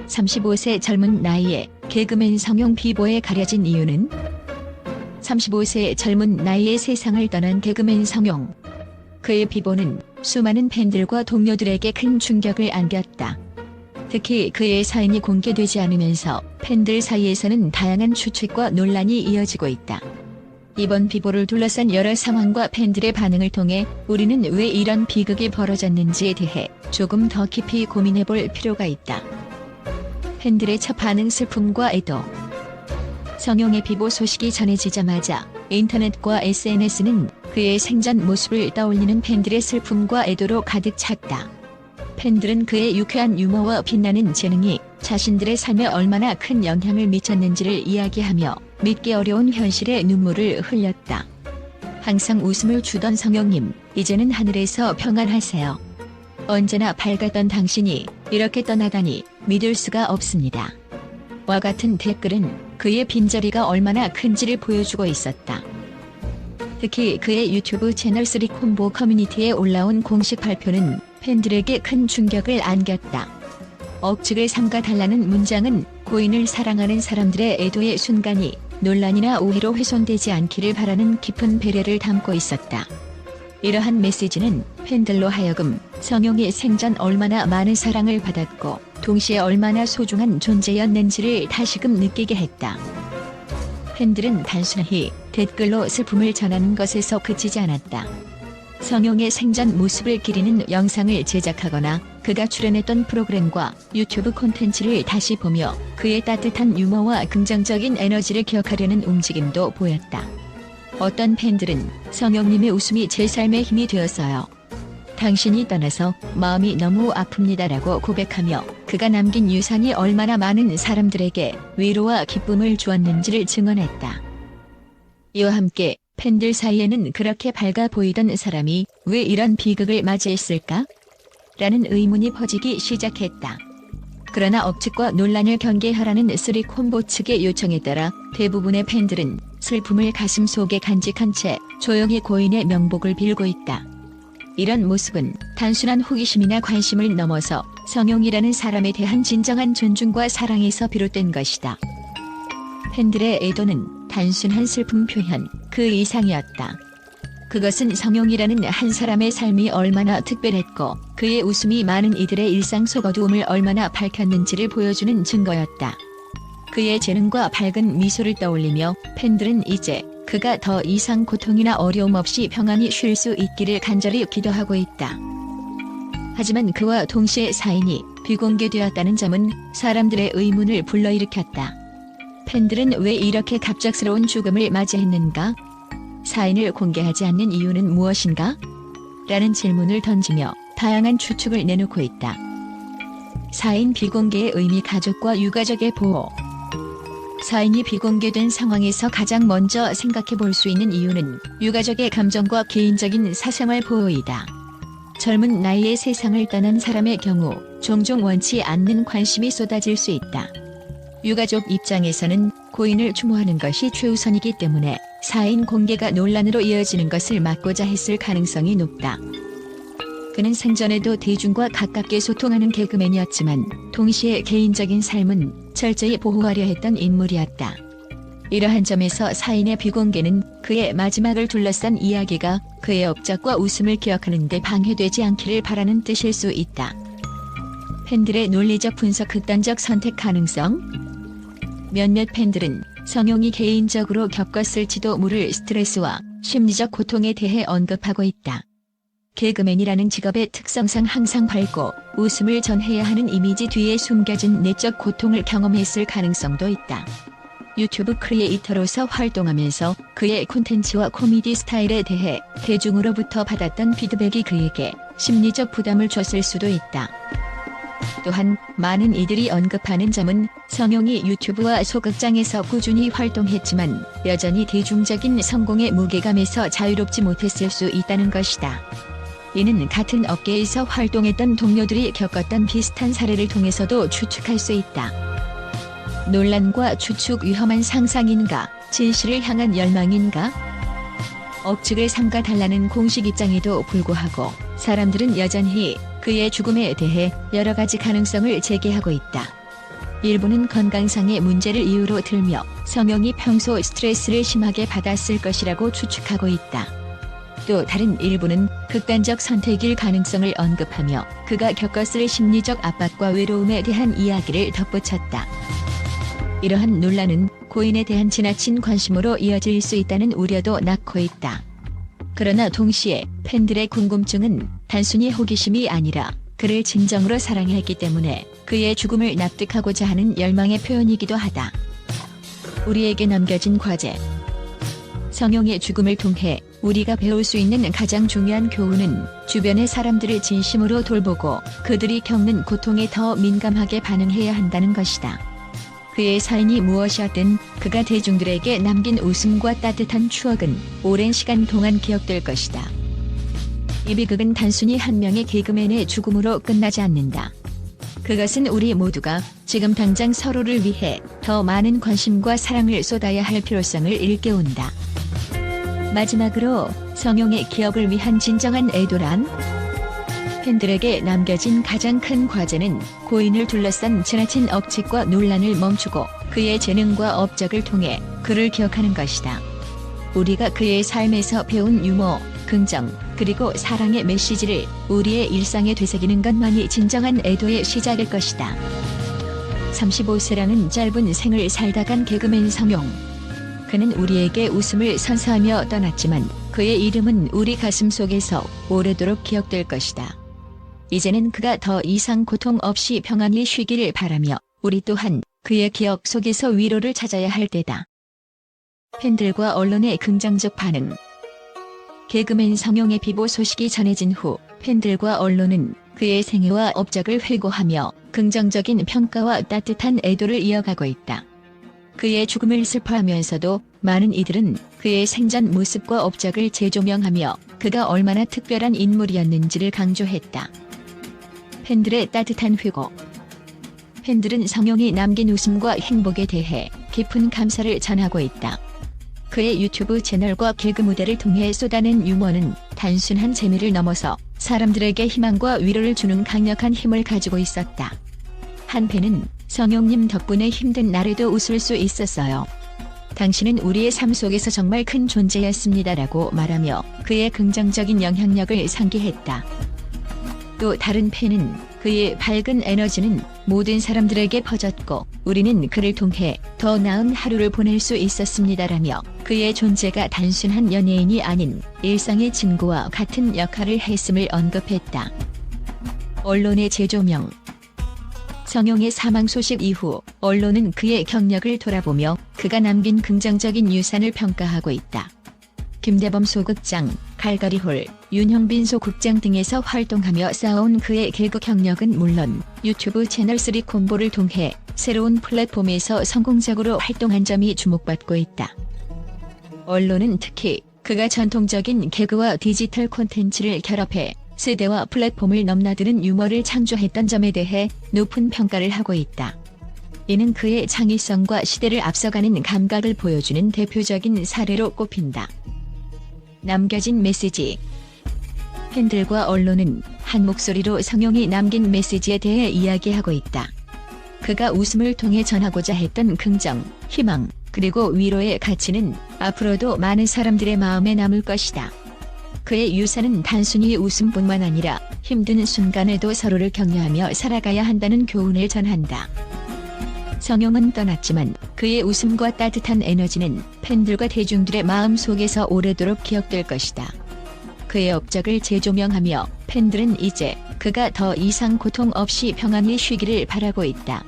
35세 젊은 나이에 개그맨 성형 비보에 가려진 이유는? 35세 젊은 나이에 세상을 떠난 개그맨 성형. 그의 비보는 수많은 팬들과 동료들에게 큰 충격을 안겼다. 특히 그의 사인이 공개되지 않으면서 팬들 사이에서는 다양한 추측과 논란이 이어지고 있다. 이번 비보를 둘러싼 여러 상황과 팬들의 반응을 통해 우리는 왜 이런 비극이 벌어졌는지에 대해 조금 더 깊이 고민해볼 필요가 있다. 팬들의 첫 반응 슬픔과 애도. 성형의 비보 소식이 전해지자마자 인터넷과 SNS는 그의 생전 모습을 떠올리는 팬들의 슬픔과 애도로 가득 찼다. 팬들은 그의 유쾌한 유머와 빛나는 재능이 자신들의 삶에 얼마나 큰 영향을 미쳤는지를 이야기하며 믿기 어려운 현실에 눈물을 흘렸다. 항상 웃음을 주던 성형님, 이제는 하늘에서 평안하세요. 언제나 밝았던 당신이 이렇게 떠나다니 믿을 수가 없습니다. 와 같은 댓글은 그의 빈자리가 얼마나 큰지를 보여주고 있었다. 특히 그의 유튜브 채널 3콤보 커뮤니티에 올라온 공식 발표는 팬들에게 큰 충격을 안겼다. 억측을 삼가달라는 문장은 고인을 사랑하는 사람들의 애도의 순간이 논란이나 오해로 훼손되지 않기를 바라는 깊은 배려를 담고 있었다. 이러한 메시지는 팬들로 하여금 성형이 생전 얼마나 많은 사랑을 받았고 동시에 얼마나 소중한 존재였는지를 다시금 느끼게 했다. 팬들은 단순히 댓글로 슬픔을 전하는 것에서 그치지 않았다. 성형의 생전 모습을 기리는 영상을 제작하거나 그가 출연했던 프로그램과 유튜브 콘텐츠를 다시 보며 그의 따뜻한 유머와 긍정적인 에너지를 기억하려는 움직임도 보였다. 어떤 팬들은 성형님의 웃음이 제 삶의 힘이 되었어요. 당신이 떠나서 마음이 너무 아픕니다라고 고백하며 그가 남긴 유산이 얼마나 많은 사람들에게 위로와 기쁨을 주었는지를 증언했다. 이와 함께 팬들 사이에는 그렇게 밝아 보이던 사람이 왜 이런 비극을 맞이했을까? 라는 의문이 퍼지기 시작했다. 그러나 억측과 논란을 경계하라는 3콤보 측의 요청에 따라 대부분의 팬들은 슬픔을 가슴속에 간직한 채 조용히 고인의 명복을 빌고 있다. 이런 모습은 단순한 호기심이나 관심을 넘어서 성형이라는 사람에 대한 진정한 존중과 사랑에서 비롯된 것이다. 팬들의 애도는 단순한 슬픔 표현 그 이상이었다. 그것은 성형이라는 한 사람의 삶이 얼마나 특별했고 그의 웃음이 많은 이들의 일상 속 어두움을 얼마나 밝혔는지를 보여주는 증거였다. 그의 재능과 밝은 미소를 떠올리며 팬들은 이제 그가 더 이상 고통이나 어려움 없이 평안히 쉴 수 있기를 간절히 기도하고 있다. 하지만 그와 동시에 사인이 비공개되었다는 점은 사람들의 의문을 불러일으켰다. 팬들은 왜 이렇게 갑작스러운 죽음을 맞이했는가? 사인을 공개하지 않는 이유는 무엇인가? 라는 질문을 던지며 다양한 추측을 내놓고 있다. 사인 비공개의 의미 가족과 유가족의 보호. 사인이 비공개된 상황에서 가장 먼저 생각해 볼 수 있는 이유는 유가족의 감정과 개인적인 사생활 보호이다. 젊은 나이에 세상을 떠난 사람의 경우 종종 원치 않는 관심이 쏟아질 수 있다. 유가족 입장에서는 고인을 추모하는 것이 최우선이기 때문에 사인 공개가 논란으로 이어지는 것을 막고자 했을 가능성이 높다. 그는 생전에도 대중과 가깝게 소통하는 개그맨이었지만 동시에 개인적인 삶은 철저히 보호하려 했던 인물이었다. 이러한 점에서 사인의 비공개는 그의 마지막을 둘러싼 이야기가 그의 업적과 웃음을 기억하는 데 방해되지 않기를 바라는 뜻일 수 있다. 팬들의 논리적 분석 극단적 선택 가능성? 몇몇 팬들은 성형이 개인적으로 겪었을지도 모를 스트레스와 심리적 고통에 대해 언급하고 있다. 개그맨이라는 직업의 특성상 항상 밝고 웃음을 전해야 하는 이미지 뒤에 숨겨진 내적 고통을 경험했을 가능성도 있다. 유튜브 크리에이터로서 활동하면서 그의 콘텐츠와 코미디 스타일에 대해 대중으로부터 받았던 피드백이 그에게 심리적 부담을 줬을 수도 있다. 또한 많은 이들이 언급하는 점은 성형이 유튜브와 소극장에서 꾸준히 활동했지만 여전히 대중적인 성공의 무게감에서 자유롭지 못했을 수 있다는 것이다. 이는 같은 업계에서 활동했던 동료들이 겪었던 비슷한 사례를 통해서도 추측할 수 있다. 논란과 추측 위험한 상상인가, 진실을 향한 열망인가? 억측을 삼가달라는 공식 입장에도 불구하고 사람들은 여전히 그의 죽음에 대해 여러 가지 가능성을 제기하고 있다. 일부는 건강상의 문제를 이유로 들며 성형이 평소 스트레스를 심하게 받았을 것이라고 추측하고 있다. 또 다른 일부는 극단적 선택일 가능성을 언급하며 그가 겪었을 심리적 압박과 외로움에 대한 이야기를 덧붙였다. 이러한 논란은 고인에 대한 지나친 관심으로 이어질 수 있다는 우려도 낳고 있다. 그러나 동시에 팬들의 궁금증은 단순히 호기심이 아니라 그를 진정으로 사랑했기 때문에 그의 죽음을 납득하고자 하는 열망의 표현이기도 하다. 우리에게 남겨진 과제. 성용의 죽음을 통해 우리가 배울 수 있는 가장 중요한 교훈은 주변의 사람들을 진심으로 돌보고 그들이 겪는 고통에 더 민감하게 반응해야 한다는 것이다. 그의 사인이 무엇이었든 그가 대중들에게 남긴 웃음과 따뜻한 추억은 오랜 시간 동안 기억될 것이다. 이 비극은 단순히 한 명의 개그맨의 죽음으로 끝나지 않는다. 그것은 우리 모두가 지금 당장 서로를 위해 더 많은 관심과 사랑을 쏟아야 할 필요성을 일깨운다. 마지막으로 성용의 기억을 위한 진정한 애도란? 팬들에게 남겨진 가장 큰 과제는 고인을 둘러싼 지나친 억측과 논란을 멈추고 그의 재능과 업적을 통해 그를 기억하는 것이다. 우리가 그의 삶에서 배운 유머, 긍정, 그리고 사랑의 메시지를 우리의 일상에 되새기는 것만이 진정한 애도의 시작일 것이다. 35세라는 짧은 생을 살다 간 개그맨 성용. 그는 우리에게 웃음을 선사하며 떠났지만 그의 이름은 우리 가슴 속에서 오래도록 기억될 것이다. 이제는 그가 더 이상 고통 없이 평안히 쉬기를 바라며 우리 또한 그의 기억 속에서 위로를 찾아야 할 때다. 팬들과 언론의 긍정적 반응. 개그맨 성용의 비보 소식이 전해진 후 팬들과 언론은 그의 생애와 업적을 회고하며 긍정적인 평가와 따뜻한 애도를 이어가고 있다. 그의 죽음을 슬퍼하면서도 많은 이들은 그의 생전 모습과 업적을 재조명하며 그가 얼마나 특별한 인물이었는지를 강조했다. 팬들의 따뜻한 회고. 팬들은 성용이 남긴 웃음과 행복에 대해 깊은 감사를 전하고 있다. 그의 유튜브 채널과 개그 무대를 통해 쏟아낸 유머는 단순한 재미를 넘어서 사람들에게 희망과 위로를 주는 강력한 힘을 가지고 있었다. 한 팬은 성용님 덕분에 힘든 날에도 웃을 수 있었어요. 당신은 우리의 삶 속에서 정말 큰 존재였습니다라고 말하며 그의 긍정적인 영향력을 상기했다. 또 다른 팬은 그의 밝은 에너지는 모든 사람들에게 퍼졌고 우리는 그를 통해 더 나은 하루를 보낼 수 있었습니다라며 그의 존재가 단순한 연예인이 아닌 일상의 친구와 같은 역할을 했음을 언급했다. 언론의 재조명. 성용의 사망 소식 이후 언론은 그의 경력을 돌아보며 그가 남긴 긍정적인 유산을 평가하고 있다. 김대범 소극장, 갈갈이홀, 윤형빈 소극장 등에서 활동하며 쌓아온 그의 개그 경력은 물론 유튜브 채널 3콤보를 통해 새로운 플랫폼에서 성공적으로 활동한 점이 주목받고 있다. 언론은 특히 그가 전통적인 개그와 디지털 콘텐츠를 결합해 세대와 플랫폼을 넘나드는 유머를 창조했던 점에 대해 높은 평가를 하고 있다. 이는 그의 창의성과 시대를 앞서가는 감각을 보여주는 대표적인 사례로 꼽힌다. 남겨진 메시지. 팬들과 언론은 한 목소리로 성용이 남긴 메시지에 대해 이야기하고 있다. 그가 웃음을 통해 전하고자 했던 긍정, 희망, 그리고 위로의 가치는 앞으로도 많은 사람들의 마음에 남을 것이다. 그의 유산은 단순히 웃음뿐만 아니라 힘든 순간에도 서로를 격려하며 살아가야 한다는 교훈을 전한다. 성용은 떠났지만 그의 웃음과 따뜻한 에너지는 팬들과 대중들의 마음 속에서 오래도록 기억될 것이다. 그의 업적을 재조명하며 팬들은 이제 그가 더 이상 고통 없이 평안히 쉬기를 바라고 있다.